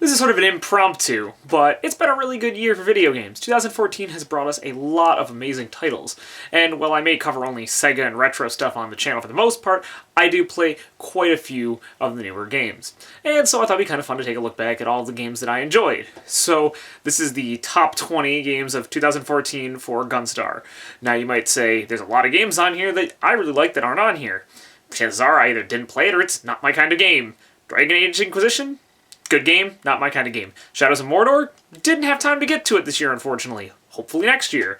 This is sort of an impromptu, but it's been a really good year for video games. 2014 has brought us a lot of amazing titles, and while I may cover only Sega and retro stuff on the channel for the most part, I do play quite a few of the newer games. And so I thought it'd be kind of fun to take a look back at all the games that I enjoyed. So this is the top 20 games of 2014 for Gunstar. Now you might say, there's a lot of games on here that I really like that aren't on here. Chances are I either didn't play it or it's not my kind of game. Dragon Age Inquisition? Good game, not my kind of game. Shadows of Mordor? Didn't have time to get to it this year, unfortunately. Hopefully next year.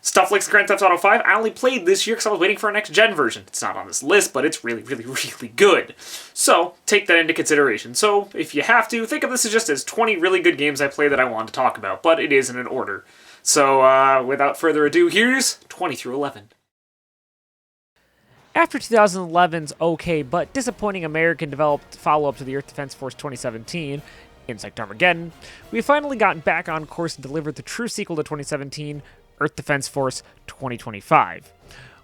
Stuff like Grand Theft Auto 5, I only played this year because I was waiting for a next-gen version. It's not on this list, but it's really, really, really good. So, take that into consideration. So, if you have to, think of this as just as 20 really good games I played that I wanted to talk about, but it is in an order. So, without further ado, here's 20 through 11. After 2011's okay but disappointing American-developed follow-up to the Earth Defense Force 2017, Insect Armageddon, we have finally gotten back on course and delivered the true sequel to 2017, Earth Defense Force 2025.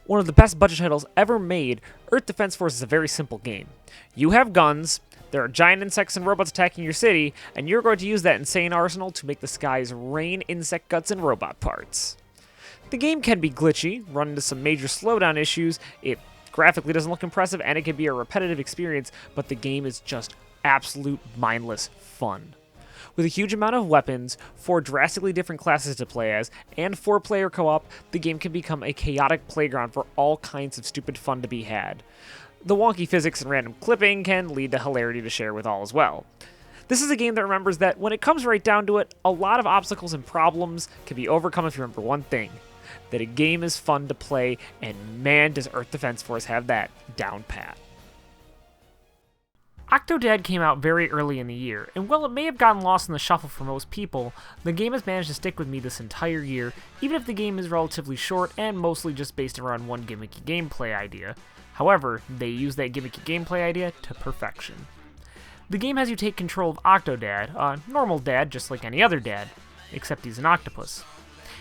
One of the best budget titles ever made, Earth Defense Force is a very simple game. You have guns, there are giant insects and robots attacking your city, and you're going to use that insane arsenal to make the skies rain insect guts and robot parts. The game can be glitchy, run into some major slowdown issues, it graphically doesn't look impressive, and it can be a repetitive experience, but the game is just absolute mindless fun. With a huge amount of weapons, 4 drastically different classes to play as, and 4-player co-op, the game can become a chaotic playground for all kinds of stupid fun to be had. The wonky physics and random clipping can lead to hilarity to share with all as well. This is a game that remembers that when it comes right down to it, a lot of obstacles and problems can be overcome if you remember one thing: that a game is fun to play, and man does Earth Defense Force have that down pat. Octodad came out very early in the year, and while it may have gotten lost in the shuffle for most people, the game has managed to stick with me this entire year, even if the game is relatively short and mostly just based around one gimmicky gameplay idea. However, they use that gimmicky gameplay idea to perfection. The game has you take control of Octodad, a normal dad just like any other dad, except he's an octopus.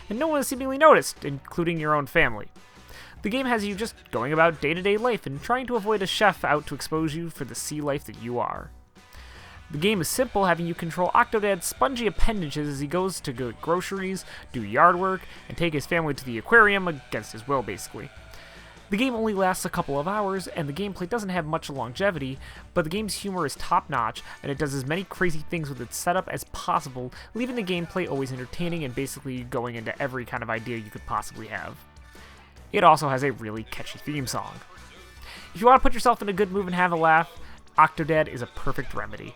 And no one has seemingly noticed, including your own family. The game has you just going about day-to-day life and trying to avoid a chef out to expose you for the sea life that you are. The game is simple, having you control Octodad's spongy appendages as he goes to get groceries, do yard work, and take his family to the aquarium against his will, basically. The game only lasts a couple of hours, and the gameplay doesn't have much longevity, but the game's humor is top-notch, and it does as many crazy things with its setup as possible, leaving the gameplay always entertaining and basically going into every kind of idea you could possibly have. It also has a really catchy theme song. If you want to put yourself in a good mood and have a laugh, Octodad is a perfect remedy.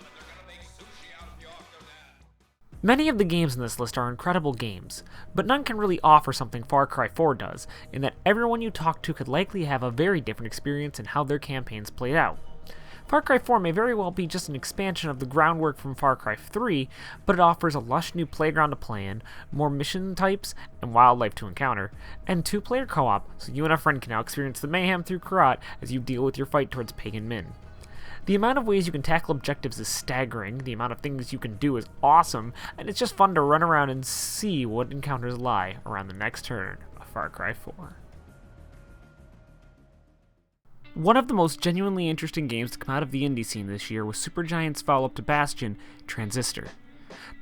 Many of the games in this list are incredible games, but none can really offer something Far Cry 4 does, in that everyone you talk to could likely have a very different experience in how their campaigns played out. Far Cry 4 may very well be just an expansion of the groundwork from Far Cry 3, but it offers a lush new playground to play in, more mission types and wildlife to encounter, and 2-player co-op, so you and a friend can now experience the mayhem through Karat as you deal with your fight towards Pagan Min. The amount of ways you can tackle objectives is staggering, the amount of things you can do is awesome, and it's just fun to run around and see what encounters lie around the next turn of Far Cry 4. One of the most genuinely interesting games to come out of the indie scene this year was Supergiant's follow-up to Bastion, Transistor.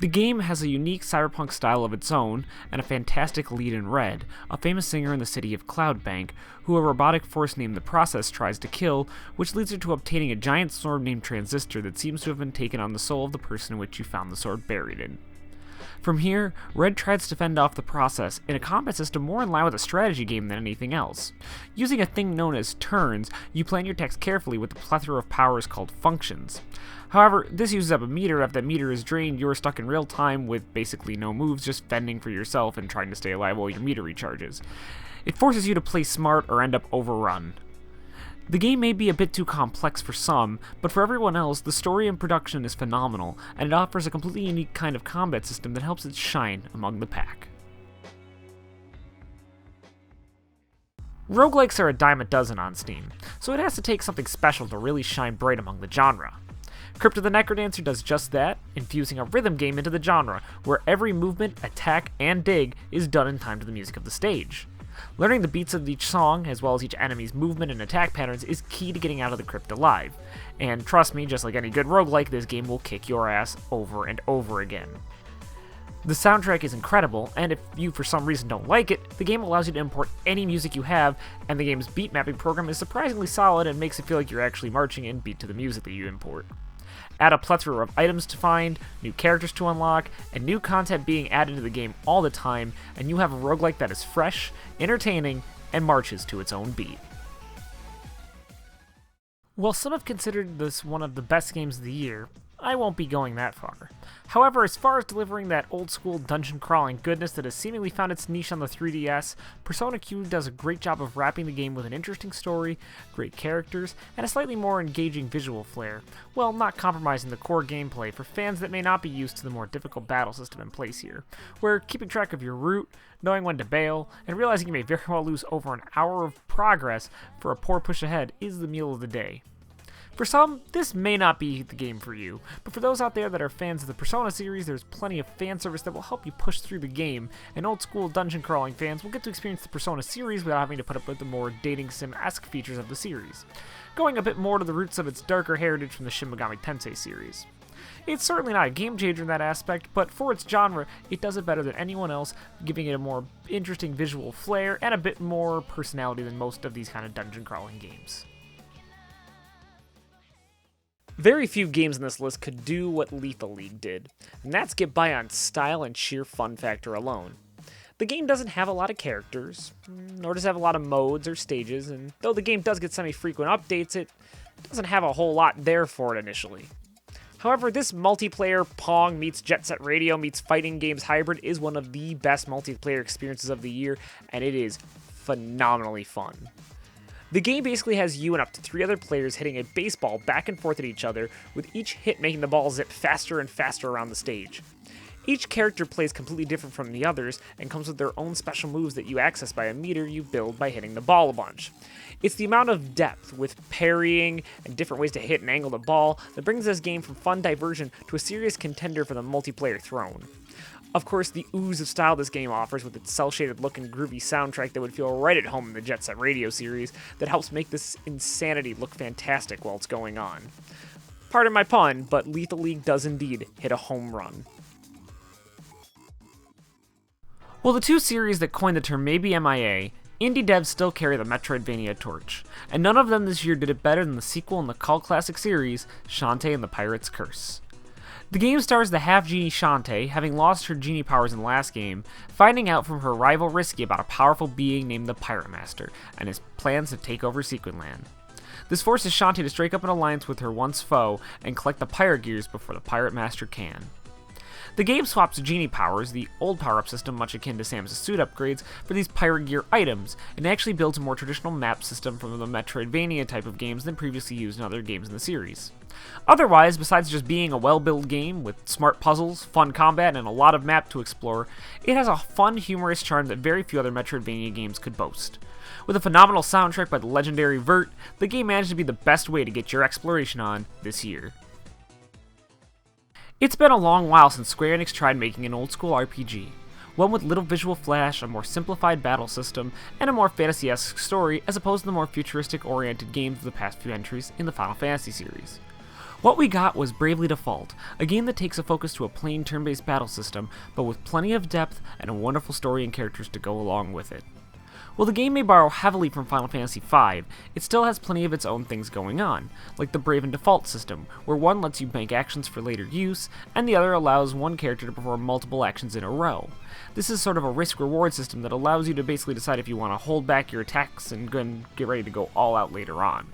The game has a unique cyberpunk style of its own, and a fantastic lead in Red, a famous singer in the city of Cloudbank, who a robotic force named The Process tries to kill, which leads her to obtaining a giant sword named Transistor that seems to have been taken on the soul of the person in which you found the sword buried in. From here, Red tries to fend off the Process in a combat system more in line with a strategy game than anything else. Using a thing known as turns, you plan your attacks carefully with a plethora of powers called functions. However, this uses up a meter. If that meter is drained, you are stuck in real time with basically no moves, just fending for yourself and trying to stay alive while your meter recharges. It forces you to play smart or end up overrun. The game may be a bit too complex for some, but for everyone else, the story and production is phenomenal, and it offers a completely unique kind of combat system that helps it shine among the pack. Roguelikes are a dime a dozen on Steam, so it has to take something special to really shine bright among the genre. Crypt the Necrodancer does just that, infusing a rhythm game into the genre, where every movement, attack, and dig is done in time to the music of the stage. Learning the beats of each song, as well as each enemy's movement and attack patterns, is key to getting out of the crypt alive. And trust me, just like any good roguelike, this game will kick your ass over and over again. The soundtrack is incredible, and if you for some reason don't like it, the game allows you to import any music you have, and the game's beat mapping program is surprisingly solid and makes it feel like you're actually marching in beat to the music that you import. Add a plethora of items to find, new characters to unlock, and new content being added to the game all the time, and you have a roguelike that is fresh, entertaining, and marches to its own beat. While some have considered this one of the best games of the year, I won't be going that far. However, as far as delivering that old-school dungeon-crawling goodness that has seemingly found its niche on the 3DS, Persona Q does a great job of wrapping the game with an interesting story, great characters, and a slightly more engaging visual flair, while not compromising the core gameplay for fans that may not be used to the more difficult battle system in place here, where keeping track of your route, knowing when to bail, and realizing you may very well lose over an hour of progress for a poor push ahead is the meal of the day. For some, this may not be the game for you, but for those out there that are fans of the Persona series, there's plenty of fan service that will help you push through the game, and old-school dungeon-crawling fans will get to experience the Persona series without having to put up with the more dating sim-esque features of the series, going a bit more to the roots of its darker heritage from the Shin Megami Tensei series. It's certainly not a game changer in that aspect, but for its genre, it does it better than anyone else, giving it a more interesting visual flair and a bit more personality than most of these kind of dungeon-crawling games. Very few games in this list could do what Lethal League did, and that's get by on style and sheer fun factor alone. The game doesn't have a lot of characters, nor does it have a lot of modes or stages, and though the game does get semi-frequent updates, it doesn't have a whole lot there for it initially. However, this multiplayer Pong meets Jet Set Radio meets fighting games hybrid is one of the best multiplayer experiences of the year, and it is phenomenally fun. The game basically has you and up to 3 other players hitting a baseball back and forth at each other, with each hit making the ball zip faster and faster around the stage. Each character plays completely different from the others, and comes with their own special moves that you access by a meter you build by hitting the ball a bunch. It's the amount of depth, with parrying and different ways to hit and angle the ball, that brings this game from fun diversion to a serious contender for the multiplayer throne. Of course, the ooze of style this game offers with its cel-shaded look and groovy soundtrack that would feel right at home in the Jet Set Radio series that helps make this insanity look fantastic while it's going on. Pardon my pun, but Lethal League does indeed hit a home run. While the two series that coined the term may be MIA, indie devs still carry the Metroidvania torch, and none of them this year did it better than the sequel in the cult classic series, Chante and the Pirate's Curse. The game stars the half-genie Chante, having lost her genie powers in the last game, finding out from her rival Risky about a powerful being named the Pirate Master, and his plans to take over Sequinland. This forces Chante to strike up an alliance with her once foe, and collect the Pirate Gears before the Pirate Master can. The game swaps genie powers, the old power-up system much akin to Samus' suit upgrades, for these Pirate Gear items, and actually builds a more traditional map system from the Metroidvania type of games than previously used in other games in the series. Otherwise, besides just being a well-built game with smart puzzles, fun combat, and a lot of map to explore, it has a fun, humorous charm that very few other Metroidvania games could boast. With a phenomenal soundtrack by the legendary Vert, the game managed to be the best way to get your exploration on this year. It's been a long while since Square Enix tried making an old-school RPG, one with little visual flash, a more simplified battle system, and a more fantasy-esque story as opposed to the more futuristic-oriented games of the past few entries in the Final Fantasy series. What we got was Bravely Default, a game that takes a focus to a plain turn-based battle system, but with plenty of depth and a wonderful story and characters to go along with it. While the game may borrow heavily from Final Fantasy V, it still has plenty of its own things going on, like the Brave and Default system, where one lets you bank actions for later use, and the other allows one character to perform multiple actions in a row. This is sort of a risk-reward system that allows you to basically decide if you want to hold back your attacks and get ready to go all out later on.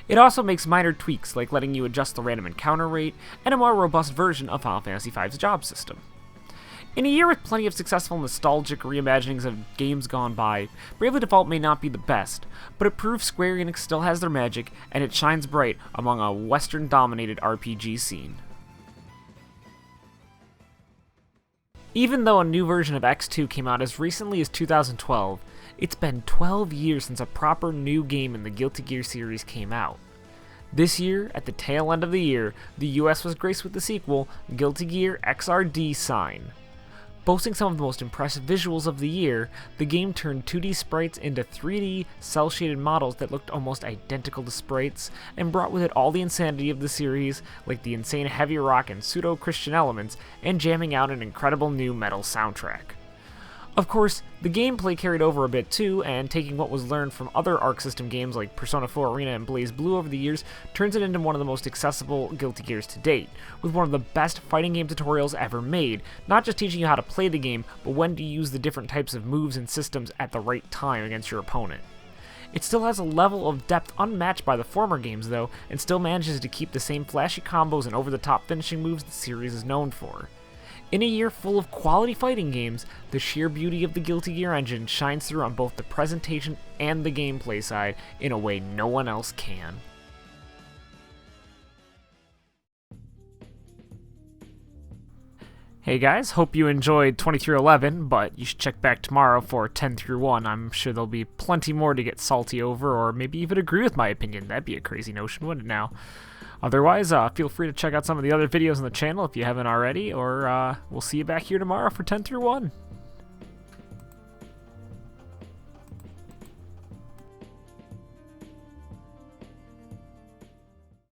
It also makes minor tweaks like letting you adjust the random encounter rate, and a more robust version of Final Fantasy V's job system. In a year with plenty of successful nostalgic reimaginings of games gone by, Bravely Default may not be the best, but it proves Square Enix still has their magic, and it shines bright among a Western-dominated RPG scene. Even though a new version of X2 came out as recently as 2012, it's been 12 years since a proper new game in the Guilty Gear series came out. This year, at the tail end of the year, the US was graced with the sequel, Guilty Gear Xrd Sign. Boasting some of the most impressive visuals of the year, the game turned 2D sprites into 3D, cel-shaded models that looked almost identical to sprites, and brought with it all the insanity of the series, like the insane heavy rock and pseudo-Christian elements, and jamming out an incredible new metal soundtrack. Of course, the gameplay carried over a bit too, and taking what was learned from other Arc System games like Persona 4 Arena and BlazBlue over the years, turns it into one of the most accessible Guilty Gears to date, with one of the best fighting game tutorials ever made, not just teaching you how to play the game, but when to use the different types of moves and systems at the right time against your opponent. It still has a level of depth unmatched by the former games though, and still manages to keep the same flashy combos and over-the-top finishing moves the series is known for. In a year full of quality fighting games, the sheer beauty of the Guilty Gear engine shines through on both the presentation and the gameplay side in a way no one else can. Hey guys, hope you enjoyed 20 through 11, but you should check back tomorrow for 10 through 1. I'm sure there'll be plenty more to get salty over, or maybe even agree with my opinion. That'd be a crazy notion, wouldn't it now? Otherwise, feel free to check out some of the other videos on the channel if you haven't already, or we'll see you back here tomorrow for 10 through 1.